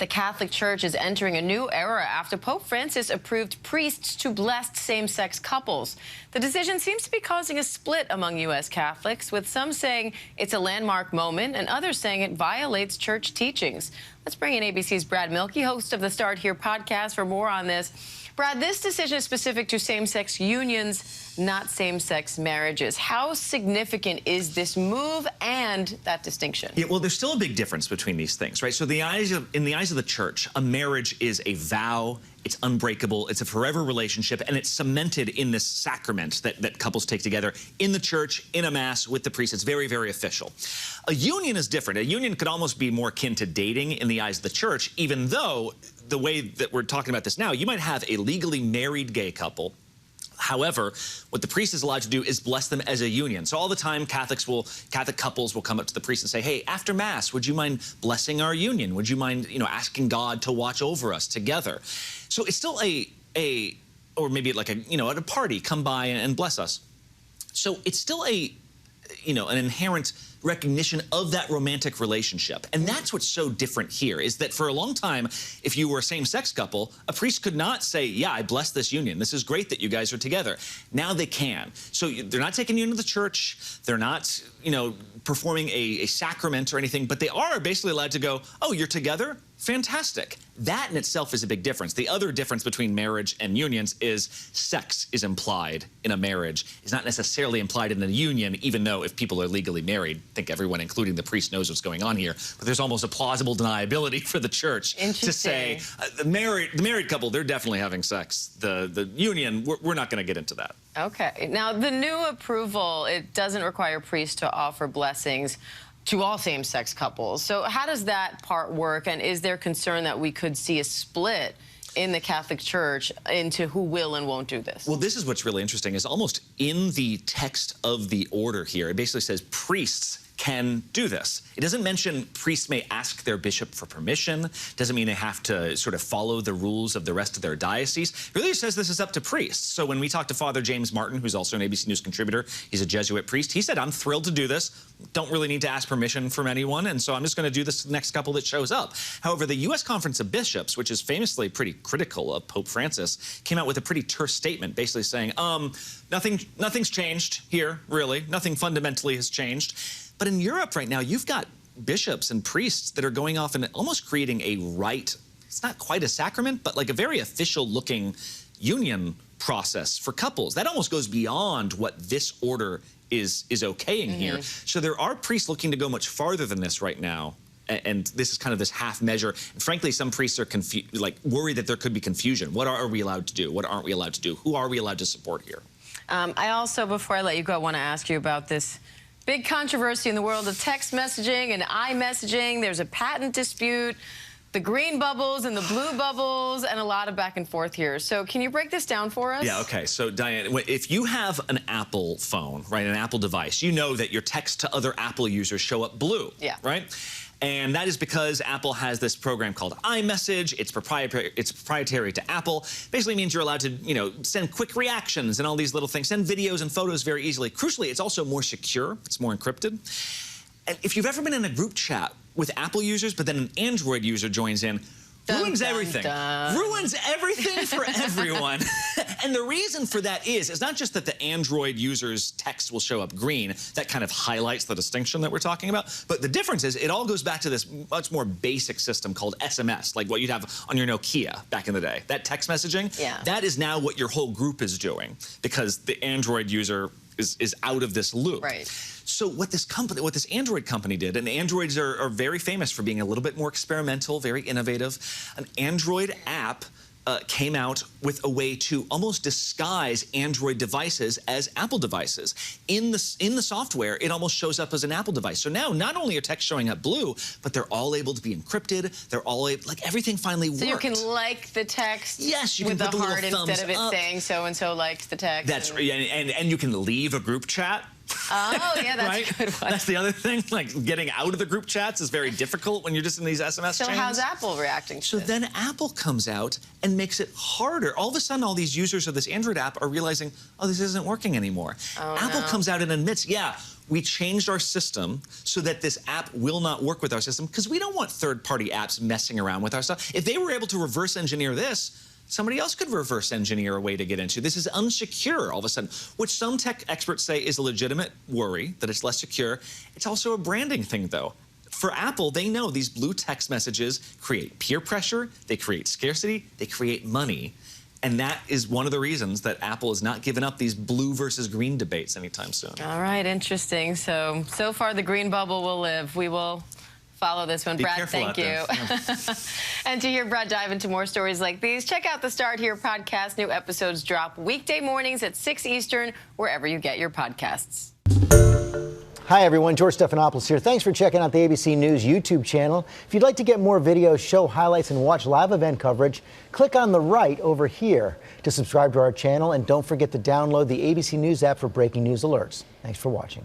The Catholic Church is entering a new era after Pope Francis approved priests to bless same-sex couples. The decision seems to be causing a split among U.S. Catholics, with some saying it's a landmark moment and others saying it violates church teachings. Let's bring in ABC's Brad Milkey, host of the Start Here podcast, for more on this. Brad, this decision is specific to same-sex unions, not same-sex marriages. How significant is this move and that distinction? Yeah, well, there's still a big difference between these things, right? So in the eyes of the church, a marriage is a vow, it's unbreakable, it's a forever relationship, and it's cemented in this sacrament that couples take together in the church, in a mass, with the priest. It's very, very official. A union is different. A union could almost be more akin to dating in the eyes of the church, even though the way that we're talking about this now, you might have a legally married gay couple. However, what the priest is allowed to do is bless them as a union. So all the time, Catholic couples will come up to the priest and say, hey, after Mass, would you mind blessing our union? Would you mind, asking God to watch over us together? So it's still or maybe like at a party, come by and bless us. So it's still an inherent recognition of that romantic relationship. And that's what's so different here, is that for a long time, if you were a same-sex couple, a priest could not say, yeah, I bless this union. This is great that you guys are together. Now they can. So they're not taking you into the church. They're not, performing a sacrament or anything, but they are basically allowed to go, oh, you're together? Fantastic. That in itself is a big difference. The other difference between marriage and unions is sex is implied in a marriage. It's not necessarily implied in a union, even though if people are legally married, I think everyone, including the priest, knows what's going on here. But there's almost a plausible deniability for the church to say, the married couple, they're definitely having sex. The union, we're not going to get into that. Okay. Now, the new approval, it doesn't require priests to offer blessings to all same-sex couples. So how does that part work? And is there concern that we could see a split in the Catholic Church into who will and won't do this? Well, this is what's really interesting, is almost in the text of the order here, it basically says priests can do this. It doesn't mention priests may ask their bishop for permission. Doesn't mean they have to sort of follow the rules of the rest of their diocese. It really says this is up to priests. So when we talked to Father James Martin, who's also an ABC News contributor, he's a Jesuit priest, he said, I'm thrilled to do this. Don't really need to ask permission from anyone, and so I'm just going to do this to the next couple that shows up. However, the U.S. Conference of Bishops, which is famously pretty critical of Pope Francis, came out with a pretty terse statement, basically saying, nothing's changed here, really. Nothing fundamentally has changed. But in Europe right now, you've got bishops and priests that are going off and almost creating a rite. It's not quite a sacrament, but like a very official-looking union process for couples. That almost goes beyond what this order is okaying here. So there are priests looking to go much farther than this right now. And this is kind of this half measure. And frankly, some priests are worried that there could be confusion. What are we allowed to do? What aren't we allowed to do? Who are we allowed to support here? I also, before I let you go, I want to ask you about this big controversy in the world of text messaging and iMessaging. There's a patent dispute, the green bubbles and the blue bubbles, and a lot of back and forth here. So can you break this down for us? Yeah, okay. So, Diane, if you have an Apple phone, right, an Apple device, you know that your text to other Apple users show up blue, right? And that is because Apple has this program called iMessage. It's proprietary to Apple. Basically means you're allowed to, send quick reactions and all these little things, send videos and photos very easily. Crucially, it's also more secure. It's more encrypted. And if you've ever been in a group chat with Apple users, but then an Android user joins in, ruins everything. Ruins everything for everyone. And the reason for that is not just that the Android user's text will show up green. That kind of highlights the distinction that we're talking about. But the difference is it all goes back to this much more basic system called SMS, like what you'd have on your Nokia back in the day. That text messaging, that is now what your whole group is doing, because the Android user is out of this loop. So what this Android company did, and Androids are very famous for being a little bit more experimental, very innovative. An Android app came out with a way to almost disguise Android devices as Apple devices. In the software, it almost shows up as an Apple device. So now, not only are texts showing up blue, but they're all able to be encrypted. They're all like everything finally worked. So you can like the text you with can the put heart instead of it saying so-and-so likes the text. That's and you can leave a group chat. Oh, yeah, that's right? a good one. That's the other thing. Like, getting out of the group chats is very difficult when you're just in these SMS So chains. how's Apple reacting to So this? then Apple comes out and makes it harder. All of a sudden, all these users of this Android app are realizing, oh, this isn't working anymore. Oh, Apple no. comes out and admits, yeah, we changed our system so that this app will not work with our system because we don't want third-party apps messing around with our stuff. If they were able to reverse engineer this, somebody else could reverse engineer a way to get into. This is unsecure all of a sudden, which some tech experts say is a legitimate worry, that it's less secure. It's also a branding thing, though. For Apple, they know these blue text messages create peer pressure, they create scarcity, they create money. And that is one of the reasons that Apple has not given up these blue versus green debates anytime soon. All right, interesting. So far the green bubble will live. We will follow this one. Be Brad, careful thank out you. there. Yeah. And to hear Brad dive into more stories like these, check out the Start Here podcast. New episodes drop weekday mornings at 6 Eastern, wherever you get your podcasts. Hi, everyone. George Stephanopoulos here. Thanks for checking out the ABC News YouTube channel. If you'd like to get more videos, show highlights, and watch live event coverage, click on the right over here to subscribe to our channel. And don't forget to download the ABC News app for breaking news alerts. Thanks for watching.